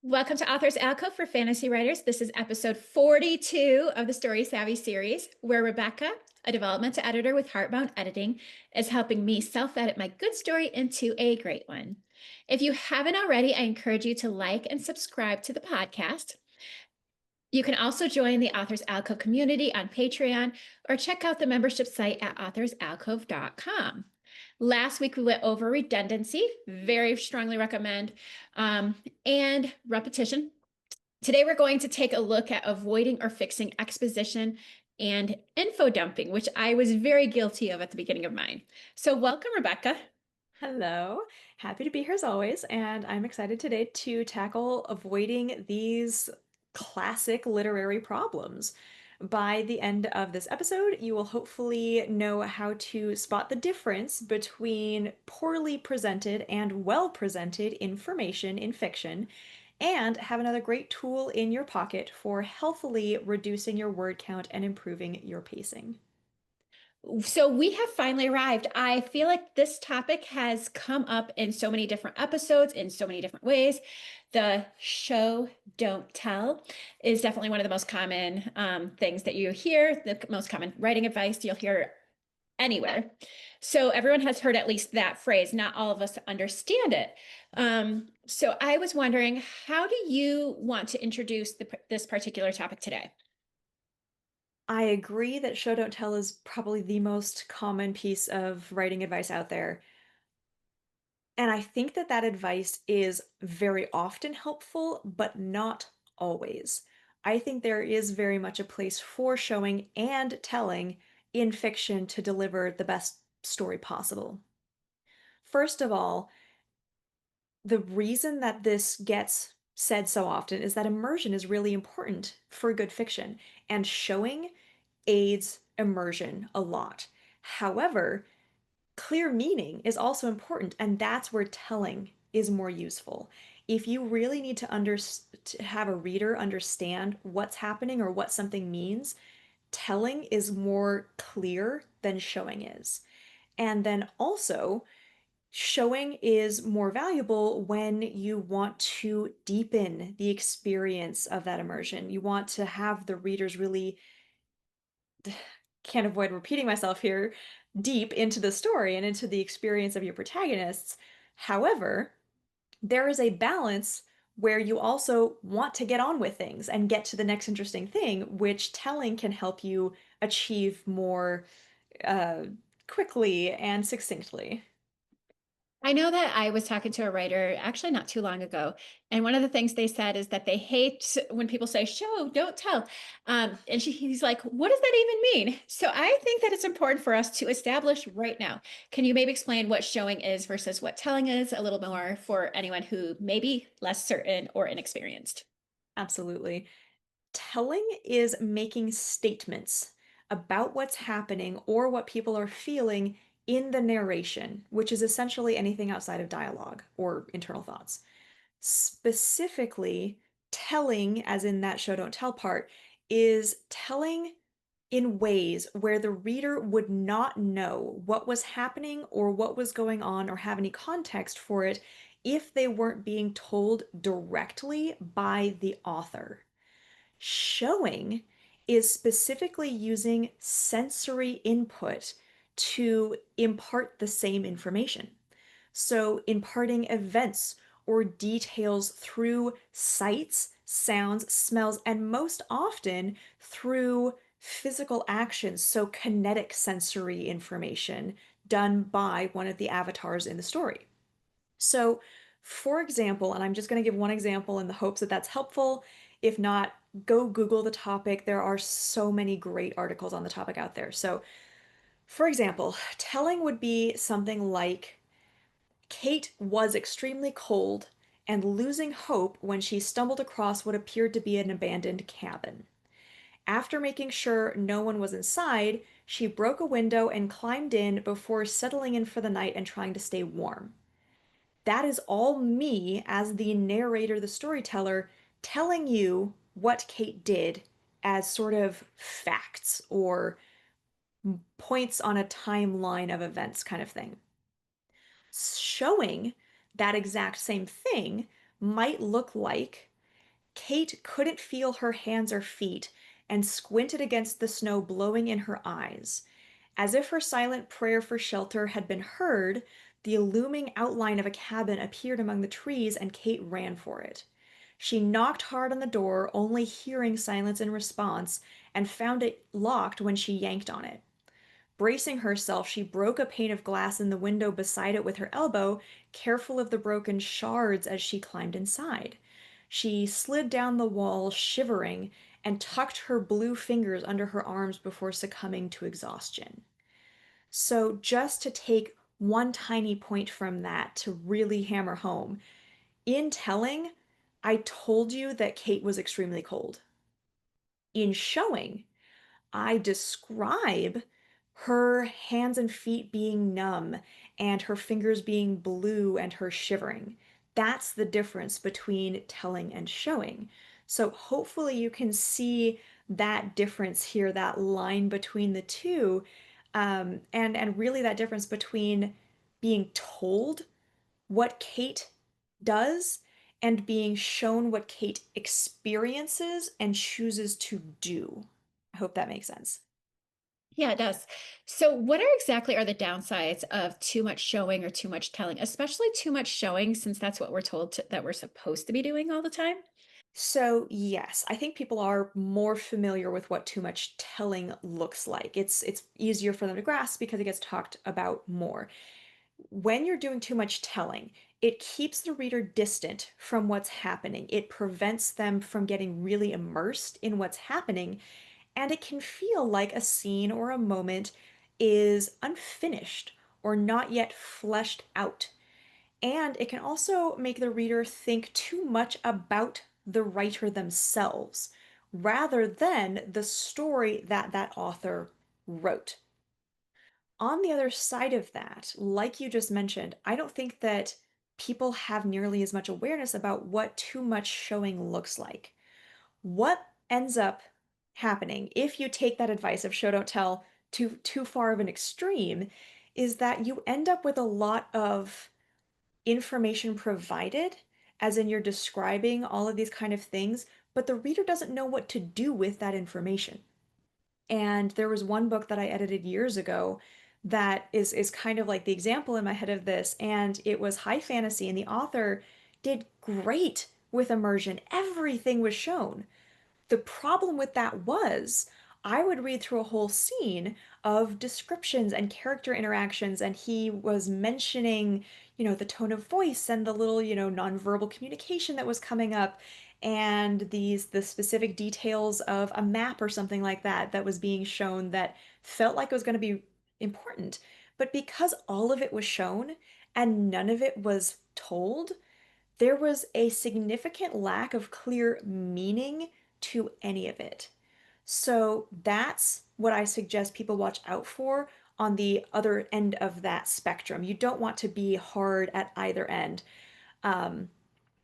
Welcome to Authors Alcove for Fantasy Writers. This is episode 42 of the Story Savvy series, where Rebecca, a developmental editor with Heartbound Editing, is helping me self-edit my good story into a great one. If you haven't already, I encourage you to like and subscribe to the podcast. You can also join the Authors Alcove community on Patreon or check out the membership site at authorsalcove.com. Last week, we went over redundancy, very strongly recommend, and repetition. Today, we're going to take a look at avoiding or fixing exposition and info dumping, which I was very guilty of at the beginning of mine. So, welcome, Rebecca. Hello, happy to be here as always, and I'm excited today to tackle avoiding these classic literary problems. By the end of this episode, you will hopefully know how to spot the difference between poorly presented and well presented information in fiction, and have another great tool in your pocket for healthily reducing your word count and improving your pacing. So we have finally arrived. I feel like this topic has come up in so many different episodes in so many different ways. The show don't tell is definitely one of the most common things that you hear, the most common writing advice you'll hear anywhere. So everyone has heard at least that phrase. Not all of us understand it. So I was wondering, how do you want to introduce this particular topic today? I agree that show don't tell is probably the most common piece of writing advice out there. And I think that that advice is very often helpful, but not always. I think there is very much a place for showing and telling in fiction to deliver the best story possible. First of all, the reason that this gets said so often is that immersion is really important for good fiction, and showing aids immersion a lot. However, clear meaning is also important, and that's where telling is more useful. If you really need to have a reader understand what's happening or what something means, telling is more clear than showing is. And then also, showing is more valuable when you want to deepen the experience of that immersion. You want to have the readers really, can't avoid repeating myself here, deep into the story and into the experience of your protagonists. However, there is a balance where you also want to get on with things and get to the next interesting thing, which telling can help you achieve more uh, quickly and succinctly. I know that I was talking to a writer actually not too long ago, and one of the things they said is that they hate when people say show, don't tell. And he's like, what does that even mean? So I think that it's important for us to establish right now. Can you maybe explain what showing is versus what telling is a little more for anyone who may be less certain or inexperienced? Absolutely. Telling is making statements about what's happening or what people are feeling in the narration, which is essentially anything outside of dialogue or internal thoughts. Specifically, telling, as in that show don't tell part, is telling in ways where the reader would not know what was happening or what was going on or have any context for it if they weren't being told directly by the author. Showing is specifically using sensory input to impart the same information. So, imparting events or details through sights, sounds, smells, and most often through physical actions, so kinetic sensory information done by one of the avatars in the story. So, for example, and I'm just going to give one example in the hopes that that's helpful. If not, go Google the topic. There are so many great articles on the topic out there. So, for example, telling would be something like Kate was extremely cold and losing hope when she stumbled across what appeared to be an abandoned cabin. After making sure no one was inside, she broke a window and climbed in before settling in for the night and trying to stay warm. That is all me as the narrator, the storyteller, telling you what Kate did as sort of facts or points on a timeline of events kind of thing. Showing that exact same thing might look like Kate couldn't feel her hands or feet and squinted against the snow blowing in her eyes. As if her silent prayer for shelter had been heard, the looming outline of a cabin appeared among the trees, and Kate ran for it. She knocked hard on the door, only hearing silence in response, and found it locked when she yanked on it. Bracing herself, she broke a pane of glass in the window beside it with her elbow, careful of the broken shards as she climbed inside. She slid down the wall, shivering, and tucked her blue fingers under her arms before succumbing to exhaustion. So, just to take one tiny point from that to really hammer home, in telling, I told you that Kate was extremely cold. In showing, I describe her hands and feet being numb and her fingers being blue and her shivering. That's the difference between telling and showing. So hopefully you can see that difference here, that line between the two, and really that difference between being told what Kate does and being shown what Kate experiences and chooses to do. I hope that makes sense. Yeah, it does. So, what exactly are the downsides of too much showing or too much telling, especially too much showing, since that's what we're told that we're supposed to be doing all the time? So, yes, I think people are more familiar with what too much telling looks like. It's easier for them to grasp because it gets talked about more. When you're doing too much telling, it keeps the reader distant from what's happening. It prevents them from getting really immersed in what's happening, and it can feel like a scene or a moment is unfinished or not yet fleshed out. And it can also make the reader think too much about the writer themselves rather than the story that that author wrote. On the other side of that, like you just mentioned, I don't think that people have nearly as much awareness about what too much showing looks like. What ends up happening if you take that advice of show don't tell too far of an extreme is that you end up with a lot of information provided, as in you're describing all of these kind of things, but the reader doesn't know what to do with that information. And there was one book that I edited years ago that is kind of like the example in my head of this, and it was high fantasy, and the author did great with immersion. Everything was shown. The problem with that was I would read through a whole scene of descriptions and character interactions, and he was mentioning, the tone of voice and the little, nonverbal communication that was coming up, and the specific details of a map or something like that that was being shown that felt like it was going to be important. But because all of it was shown and none of it was told, there was a significant lack of clear meaning to any of it. So that's what I suggest people watch out for on the other end of that spectrum. You don't want to be hard at either end. Um,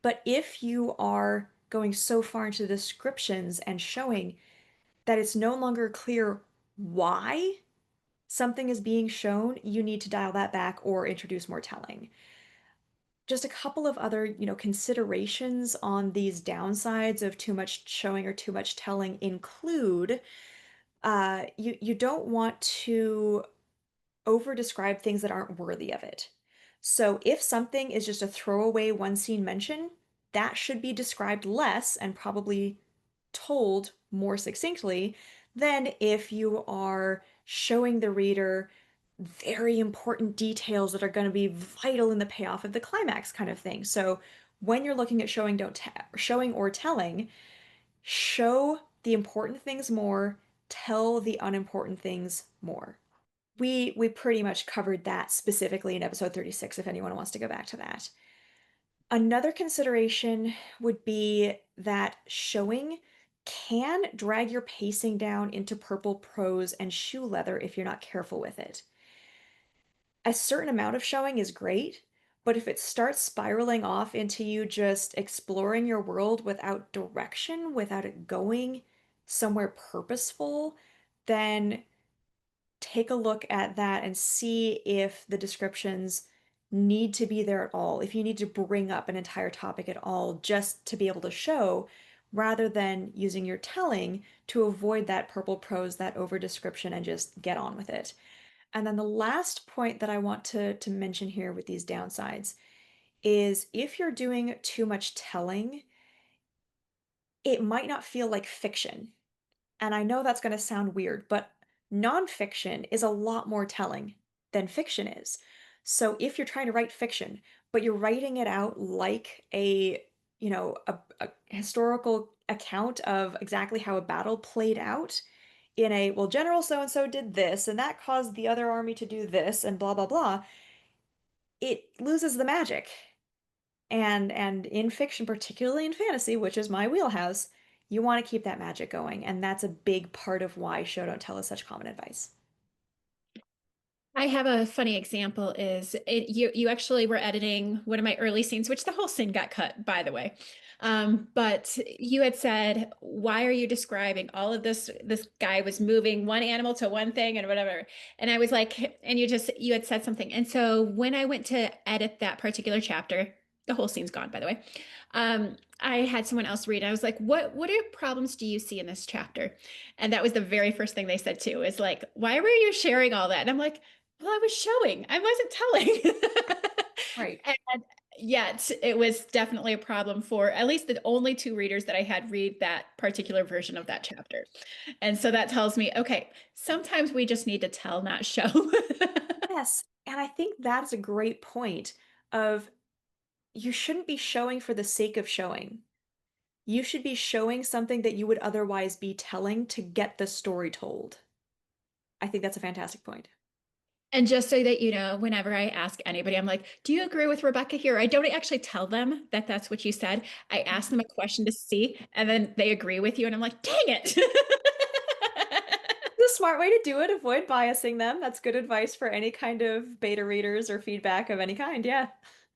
but if you are going so far into the descriptions and showing that it's no longer clear why something is being shown, you need to dial that back or introduce more telling. Just a couple of other, considerations on these downsides of too much showing or too much telling include you don't want to over describe things that aren't worthy of it. So if something is just a throwaway one scene mention, that should be described less and probably told more succinctly than if you are showing the reader very important details that are going to be vital in the payoff of the climax kind of thing. So when you're looking at showing or telling, show the important things more, tell the unimportant things more. We pretty much covered that specifically in episode 36 if anyone wants to go back to that. Another consideration would be that showing can drag your pacing down into purple prose and shoe leather if you're not careful with it. A certain amount of showing is great, but if it starts spiraling off into you just exploring your world without direction, without it going somewhere purposeful, then take a look at that and see if the descriptions need to be there at all. If you need to bring up an entire topic at all just to be able to show rather than using your telling to avoid that purple prose, that over description, and just get on with it. And then the last point that I want to mention here with these downsides is if you're doing too much telling, it might not feel like fiction. And I know that's going to sound weird, but nonfiction is a lot more telling than fiction is. So if you're trying to write fiction, but you're writing it out like a historical account of exactly how a battle played out in a, well, General so and so did this, and that caused the other army to do this, and blah, blah, blah, it loses the magic. And in fiction, particularly in fantasy, which is my wheelhouse, you want to keep that magic going, and that's a big part of why show don't tell is such common advice. I have a funny example is you actually were editing one of my early scenes, which the whole scene got cut, by the way. But you had said, why are you describing all of this? This guy was moving one animal to one thing and whatever. And I was like, and you had said something. And so when I went to edit that particular chapter, the whole scene's gone, by the way. I had someone else read. I was like, what problems do you see in this chapter? And that was the very first thing they said too, is like, why were you sharing all that? And I'm like, well, I was showing, I wasn't telling. Right. And yet it was definitely a problem for at least the only two readers that I had read that particular version of that chapter. And so that tells me, okay, sometimes we just need to tell, not show. Yes, and I think that's a great point of you shouldn't be showing for the sake of showing. You should be showing something that you would otherwise be telling to get the story told. I think that's a fantastic point. And just so that you know, whenever I ask anybody, I'm like, do you agree with Rebecca here? I don't actually tell them that that's what you said. I ask them a question to see, and then they agree with you. And I'm like, dang it. It's a smart way to do it. Avoid biasing them. That's good advice for any kind of beta readers or feedback of any kind. Yeah.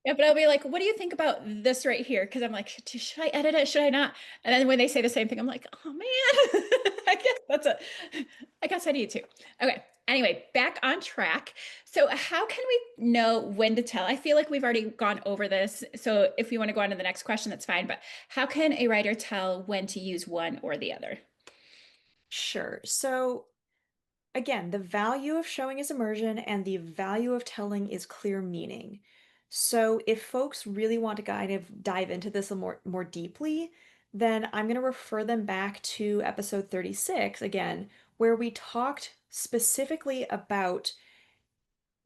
Yeah, but I'll be like, what do you think about this right here? Because I'm like, should I edit it? Should I not? And then when they say the same thing, I'm like, oh man, I guess I need to. Okay. Anyway, back on track. So how can we know when to tell? I feel like we've already gone over this. So if you want to go on to the next question, that's fine. But how can a writer tell when to use one or the other? Sure. So again, the value of showing is immersion and the value of telling is clear meaning. So if folks really want to kind of dive into this a more deeply, then I'm going to refer them back to episode 36 again, where we talked specifically about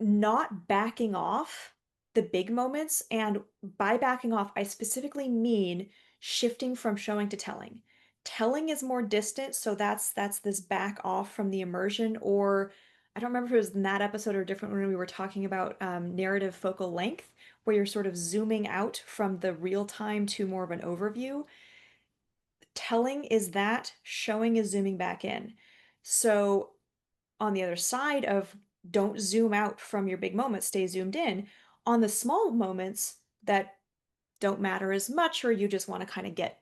not backing off the big moments. And by backing off, I specifically mean shifting from showing to telling. Telling is more distant, so that's this back off from the immersion, or I don't remember if it was in that episode or different when we were talking about narrative focal length, where you're sort of zooming out from the real time to more of an overview. Telling is that, showing is zooming back in. So on the other side of don't zoom out from your big moments, stay zoomed in on the small moments that don't matter as much or you just want to kind of get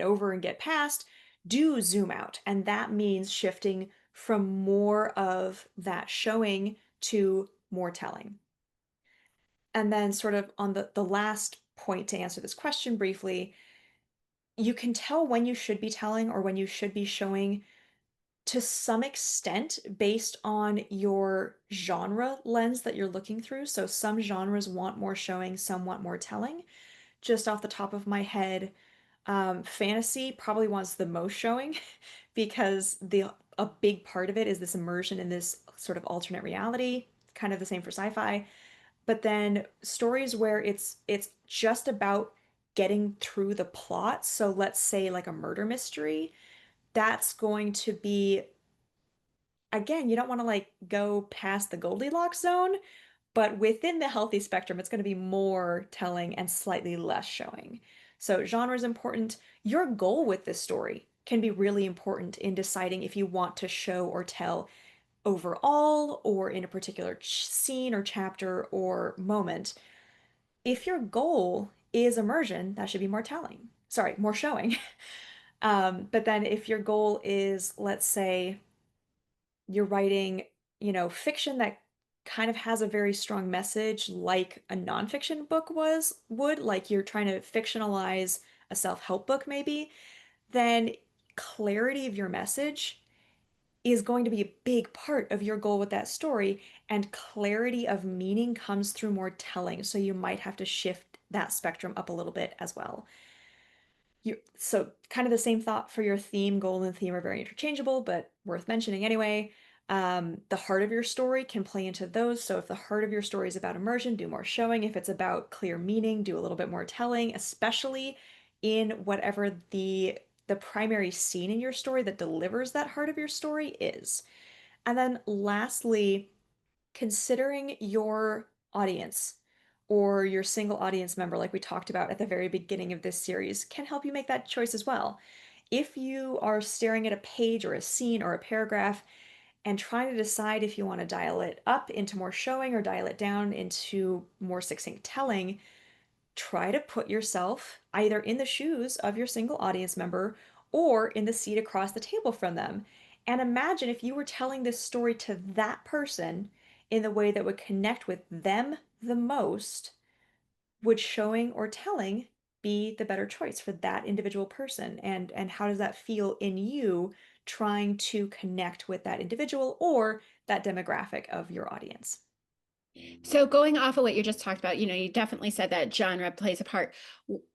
over and get past, do zoom out. And that means shifting from more of that showing to more telling. And then sort of on the last point to answer this question briefly, you can tell when you should be telling or when you should be showing to some extent based on your genre lens that you're looking through. So some genres want more showing, some want more telling. Just off the top of my head, fantasy probably wants the most showing because the a big part of it is this immersion in this sort of alternate reality, kind of the same for sci-fi. But then stories where it's just about getting through the plot. So let's say like a murder mystery, that's going to be again, you don't want to like go past the Goldilocks zone, but within the healthy spectrum, it's going to be more telling and slightly less showing. So genre is important. Your goal with this story can be really important in deciding if you want to show or tell overall or in a particular scene or chapter or moment. If your goal is immersion, that should be more telling. Sorry, more showing. But then if your goal is, let's say, you're writing, fiction that kind of has a very strong message like a nonfiction book would, like you're trying to fictionalize a self-help book maybe, then clarity of your message is going to be a big part of your goal with that story. And clarity of meaning comes through more telling. So you might have to shift that spectrum up a little bit as well. So kind of the same thought for your theme. Goal and theme are very interchangeable, but worth mentioning anyway. The heart of your story can play into those. So if the heart of your story is about immersion, do more showing. If it's about clear meaning, do a little bit more telling, especially in whatever the primary scene in your story that delivers that heart of your story is. And then lastly, considering your audience or your single audience member, like we talked about at the very beginning of this series, can help you make that choice as well. If you are staring at a page or a scene or a paragraph and trying to decide if you want to dial it up into more showing or dial it down into more succinct telling, try to put yourself either in the shoes of your single audience member or in the seat across the table from them. And imagine if you were telling this story to that person in the way that would connect with them the most, would showing or telling be the better choice for that individual person? And how does that feel in you trying to connect with that individual or that demographic of your audience? So going off of what you just talked about, you definitely said that genre plays a part.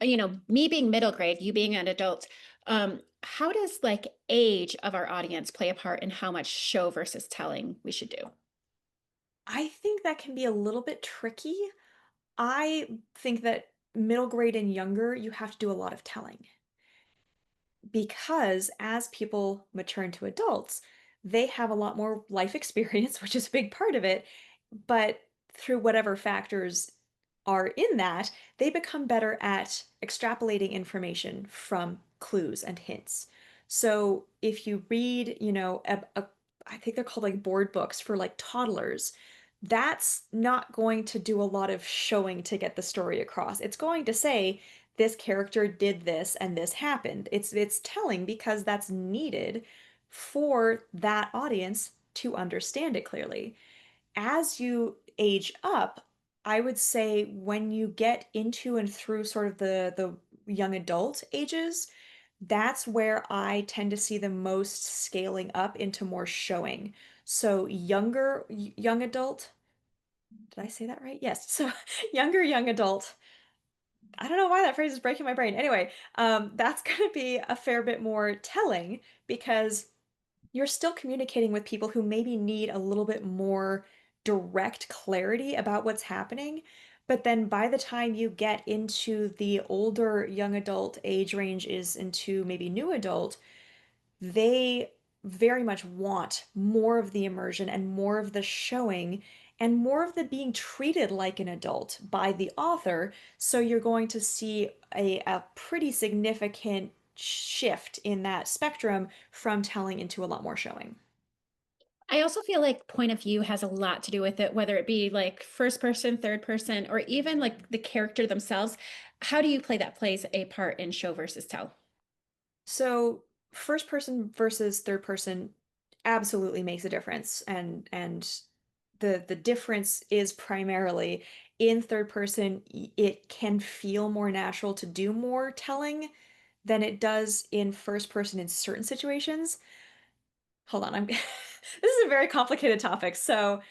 Me being middle grade, you being an adult, how does like age of our audience play a part in how much show versus telling we should do? I think that can be a little bit tricky. I think that middle grade and younger, you have to do a lot of telling because as people mature into adults, they have a lot more life experience, which is a big part of it. But through whatever factors are in that, they become better at extrapolating information from clues and hints. So if you read, I think they're called like board books for like toddlers, that's not going to do a lot of showing to get the story across. It's going to say, this character did this and this happened. It's telling because that's needed for that audience to understand it clearly. As you age up, I would say when you get into and through sort of the young adult ages, that's where I tend to see the most scaling up into more showing. So young adult, did I say that right? Yes. So younger young adult, I don't know why that phrase is breaking my brain. Anyway, that's going to be a fair bit more telling because you're still communicating with people who maybe need a little bit more direct clarity about what's happening. But then by the time you get into the older young adult age range is into maybe new adult, they very much want more of the immersion and more of the showing and more of the being treated like an adult by the author. So you're going to see a pretty significant shift in that spectrum from telling into a lot more showing. I also feel like point of view has a lot to do with it, whether it be like first person, third person, or even like the character themselves. How do you play that plays a part in show versus tell? So first person versus third person absolutely makes a difference. And the difference is primarily in third person, it can feel more natural to do more telling than it does in first person in certain situations. Hold on, I'm this is a very complicated topic. So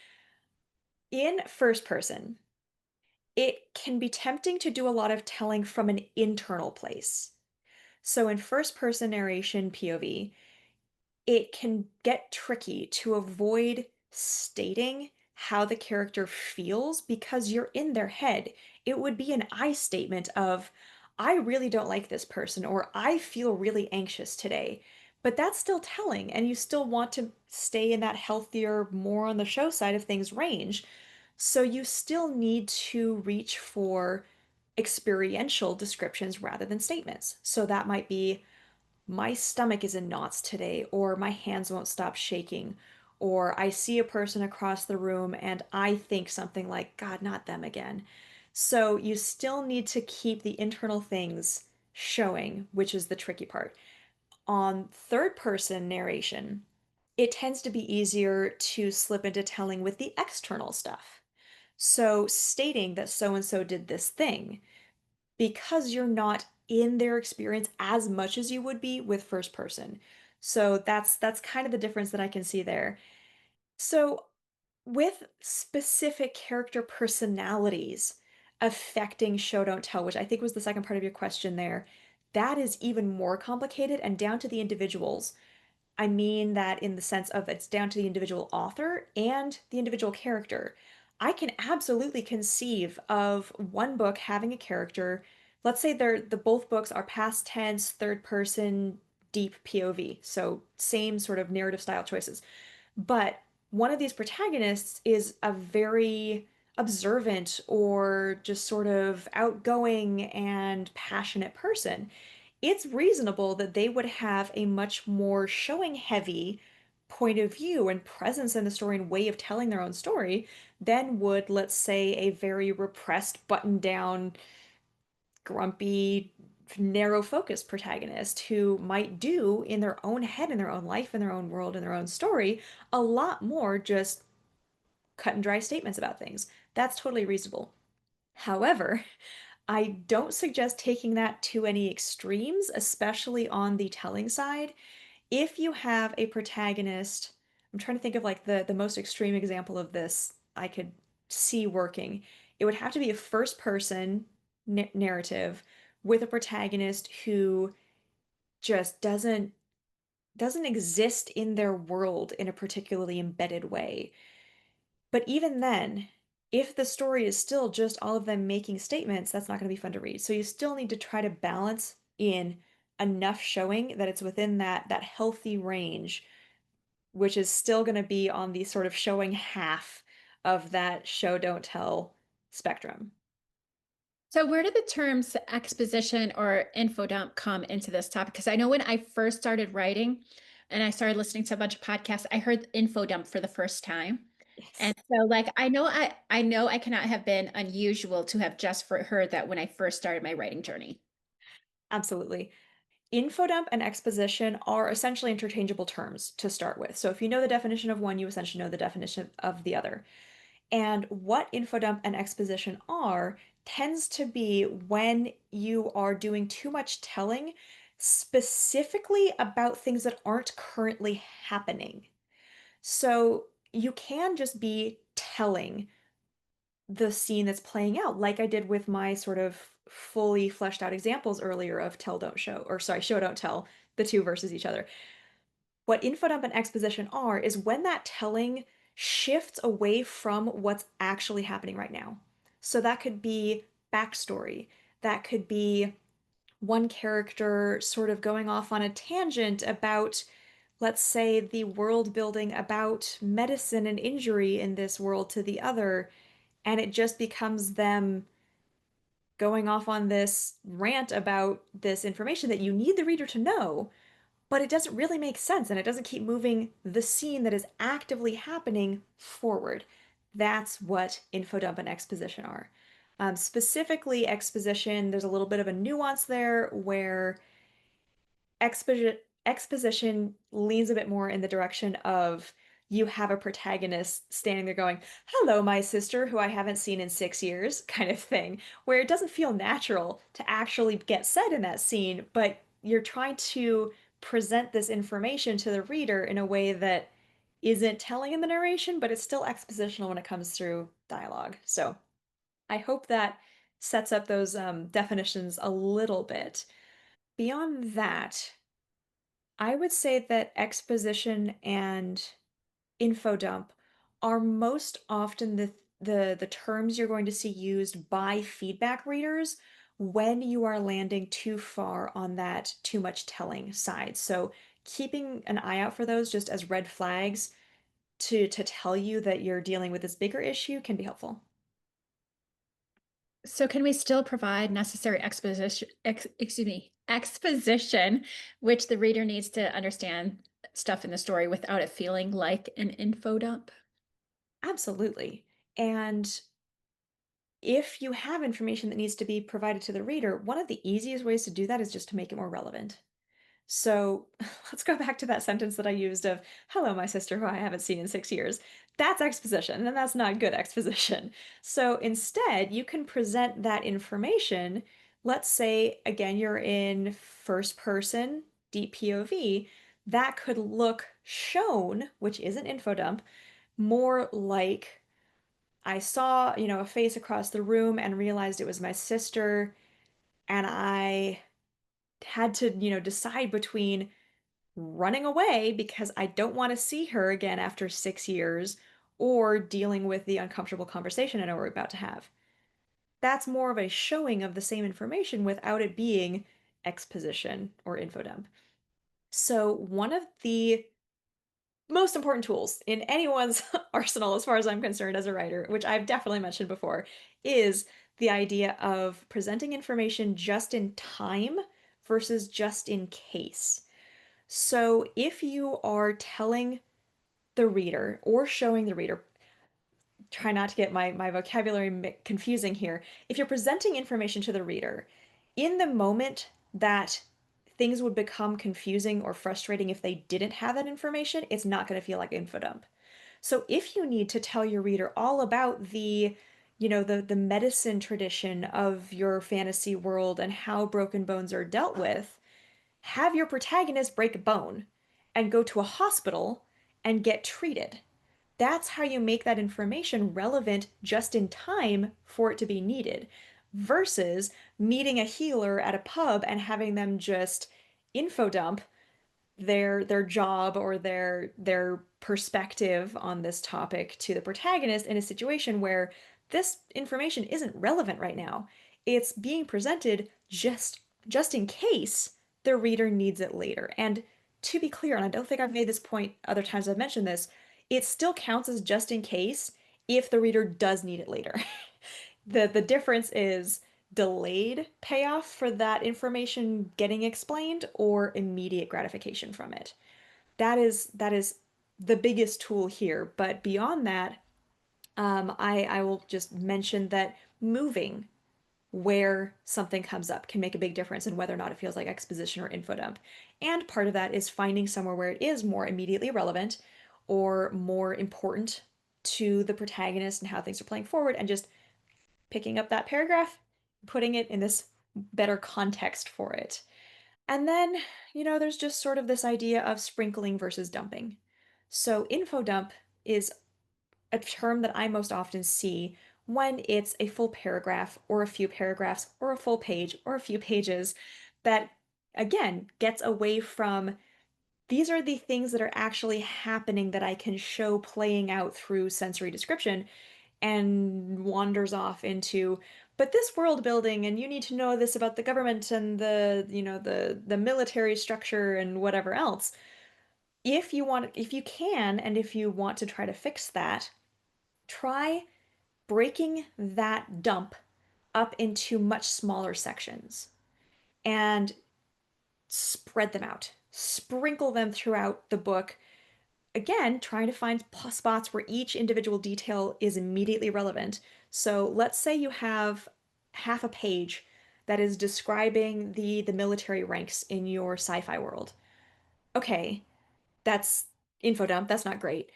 in first person, it can be tempting to do a lot of telling from an internal place. So in first person narration POV, it can get tricky to avoid stating how the character feels because you're in their head. It would be an I statement of, I really don't like this person, or I feel really anxious today. But that's still telling, and you still want to stay in that healthier, more on the show side of things range. So you still need to reach for experiential descriptions rather than statements. So that might be, my stomach is in knots today, or my hands won't stop shaking, or I see a person across the room and I think something like, God, not them again. So you still need to keep the internal things showing, which is the tricky part. On third person narration, it tends to be easier to slip into telling with the external stuff. So stating that so and so did this thing because you're not in their experience as much as you would be with first person. So that's kind of the difference that I can see there. So with specific character personalities affecting show don't tell, which I think was the second part of your question there, that is even more complicated and down to the individuals. I mean that in the sense of it's down to the individual author and the individual character. I can absolutely conceive of one book having a character, let's say the both books are past tense, third person, deep POV, so same sort of narrative style choices. But one of these protagonists is a very observant or just sort of outgoing and passionate person. It's reasonable that they would have a much more showing heavy point of view and presence in the story and way of telling their own story than would, let's say, a very repressed, buttoned down, grumpy, narrow focused protagonist who might do in their own head, in their own life, in their own world, in their own story, a lot more just cut and dry statements about things. That's totally reasonable. However, I don't suggest taking that to any extremes, especially on the telling side. If you have a protagonist, I'm trying to think of like the most extreme example of this I could see working. It would have to be a first person narrative with a protagonist who just doesn't exist in their world in a particularly embedded way. But even then, if the story is still just all of them making statements, that's not going to be fun to read. So you still need to try to balance in enough showing that it's within that healthy range, which is still going to be on the sort of showing half of that show don't tell spectrum. So where did the terms exposition or info dump come into this topic? Because I know when I first started writing and I started listening to a bunch of podcasts, I heard info dump for the first time. Yes. And so like I know I cannot have been unusual to have just heard that when I first started my writing journey. Absolutely. Infodump and exposition are essentially interchangeable terms to start with. So if you know the definition of one, you essentially know the definition of the other. And what infodump and exposition are tends to be when you are doing too much telling, specifically about things that aren't currently happening. So you can just be telling the scene that's playing out, like I did with my sort of fully fleshed out examples earlier of tell, don't show, or sorry, show, don't tell, the two versus each other. What infodump and exposition are is when that telling shifts away from what's actually happening right now. So that could be backstory, that could be one character sort of going off on a tangent about, let's say, the world building about medicine and injury in this world to the other, and it just becomes them going off on this rant about this information that you need the reader to know, but it doesn't really make sense and it doesn't keep moving the scene that is actively happening forward. That's what infodump and exposition are. Specifically, exposition, there's a little bit of a nuance there where exposition leans a bit more in the direction of you have a protagonist standing there going, "Hello, my sister, who I haven't seen in 6 years," kind of thing, where it doesn't feel natural to actually get said in that scene, but you're trying to present this information to the reader in a way that isn't telling in the narration, but it's still expositional when it comes through dialogue. So I hope that sets up those definitions a little bit. Beyond that, I would say that exposition and info dump are most often the terms you're going to see used by feedback readers when you are landing too far on that too much telling side. So keeping an eye out for those just as red flags to tell you that you're dealing with this bigger issue can be helpful. So can we still provide necessary exposition, which the reader needs to understand stuff in the story without it feeling like an info dump? Absolutely. And if you have information that needs to be provided to the reader, one of the easiest ways to do that is just to make it more relevant. So let's go back to that sentence that I used of, "Hello, my sister, who I haven't seen in 6 years." That's exposition, and that's not good exposition. So instead, you can present that information let's say, again, you're in first person, deep POV, that could look shown, which is an info dump, more like I saw, a face across the room and realized it was my sister, and I had to, decide between running away because I don't want to see her again after 6 years or dealing with the uncomfortable conversation I know we're about to have. That's more of a showing of the same information without it being exposition or info dump. So, one of the most important tools in anyone's arsenal, as far as I'm concerned as a writer, which I've definitely mentioned before, is the idea of presenting information just in time versus just in case. So, if you are telling the reader or showing the reader, try not to get my vocabulary confusing here. If you're presenting information to the reader, in the moment that things would become confusing or frustrating if they didn't have that information, it's not going to feel like info dump. So if you need to tell your reader all about the medicine tradition of your fantasy world and how broken bones are dealt with, have your protagonist break a bone and go to a hospital and get treated. That's how you make that information relevant just in time for it to be needed, versus meeting a healer at a pub and having them just info dump their job or their perspective on this topic to the protagonist in a situation where this information isn't relevant right now. It's being presented just in case the reader needs it later. And to be clear, and I don't think I've made this point other times I've mentioned this, it still counts as just in case if the reader does need it later. The difference is delayed payoff for that information getting explained or immediate gratification from it. That is the biggest tool here. But beyond that, I will just mention that moving where something comes up can make a big difference in whether or not it feels like exposition or info dump. And part of that is finding somewhere where it is more immediately relevant or more important to the protagonist and how things are playing forward, and just picking up that paragraph, putting it in this better context for it. And then, there's just sort of this idea of sprinkling versus dumping. So, info dump is a term that I most often see when it's a full paragraph or a few paragraphs or a full page or a few pages that, again, gets away from these are the things that are actually happening that I can show playing out through sensory description, and wanders off into, but this world building, and you need to know this about the government and the military structure and whatever else. If you can, and if you want to try to fix that, try breaking that dump up into much smaller sections and spread them out. Sprinkle them throughout the book, again, trying to find spots where each individual detail is immediately relevant. So let's say you have half a page that is describing the military ranks in your sci-fi world. Okay, that's info dump, that's not great.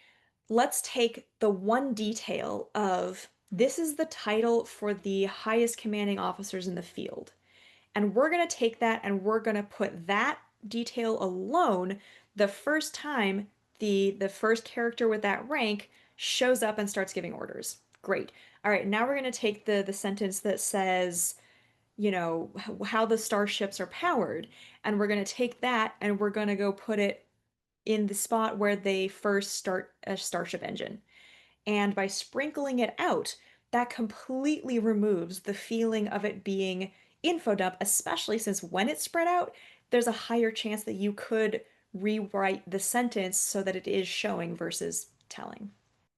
Let's take the one detail of this is the title for the highest commanding officers in the field. And we're going to take that and we're going to put that detail alone the first time the first character with that rank shows up and starts giving orders. Great. All right, now we're going to take the sentence that says, how the starships are powered, and we're going to take that and we're going to go put it in the spot where they first start a starship engine. And by sprinkling it out, that completely removes the feeling of it being info dump, especially since when it's spread out, there's a higher chance that you could rewrite the sentence so that it is showing versus telling.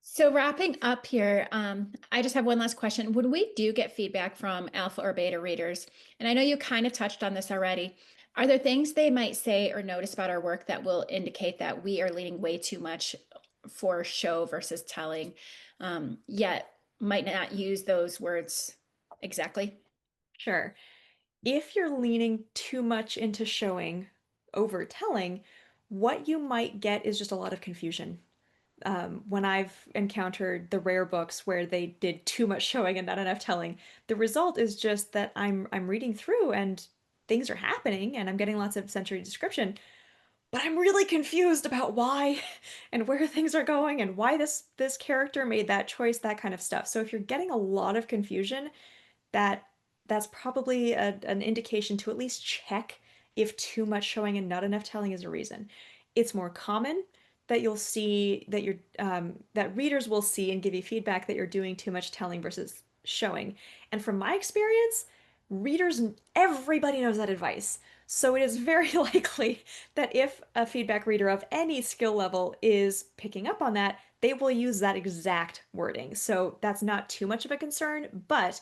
So wrapping up here, I just have one last question. When we do get feedback from alpha or beta readers, and I know you kind of touched on this already, are there things they might say or notice about our work that will indicate that we are leaning way too much for show versus telling, yet might not use those words exactly? Sure. If you're leaning too much into showing over telling, what you might get is just a lot of confusion. When I've encountered the rare books where they did too much showing and not enough telling, the result is just that I'm reading through and things are happening and I'm getting lots of sensory description, but I'm really confused about why and where things are going and why this character made that choice, that kind of stuff. So if you're getting a lot of confusion, that that's probably an indication to at least check if too much showing and not enough telling is a reason. It's more common that you'll see that you're that readers will see and give you feedback that you're doing too much telling versus showing. And from my experience, readers, everybody knows that advice. So it is very likely that if a feedback reader of any skill level is picking up on that, they will use that exact wording. So that's not too much of a concern, but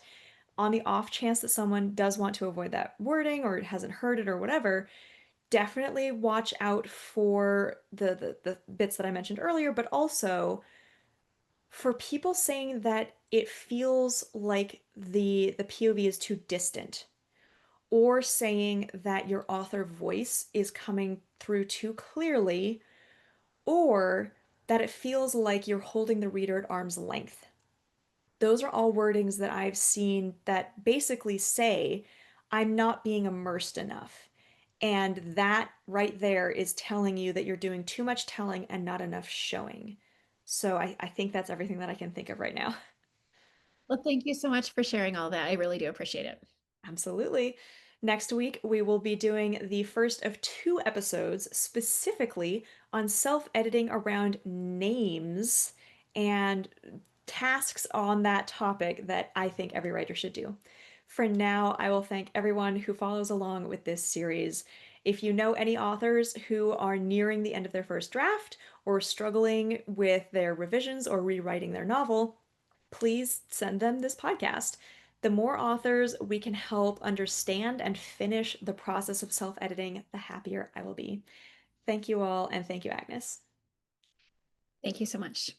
on the off chance that someone does want to avoid that wording or hasn't heard it or whatever, definitely watch out for the bits that I mentioned earlier, but also for people saying that it feels like the POV is too distant, or saying that your author voice is coming through too clearly, or that it feels like you're holding the reader at arm's length. Those are all wordings that I've seen that basically say, I'm not being immersed enough. And that right there is telling you that you're doing too much telling and not enough showing. So I think that's everything that I can think of right now. Well, thank you so much for sharing all that. I really do appreciate it. Absolutely. Next week, we will be doing the first of two episodes specifically on self-editing around names and tasks on that topic that I think every writer should do. For now, I will thank everyone who follows along with this series. If you know any authors who are nearing the end of their first draft or struggling with their revisions or rewriting their novel, please send them this podcast. The more authors we can help understand and finish the process of self editing, the happier I will be. Thank you all, and thank you, Agnes. Thank you so much.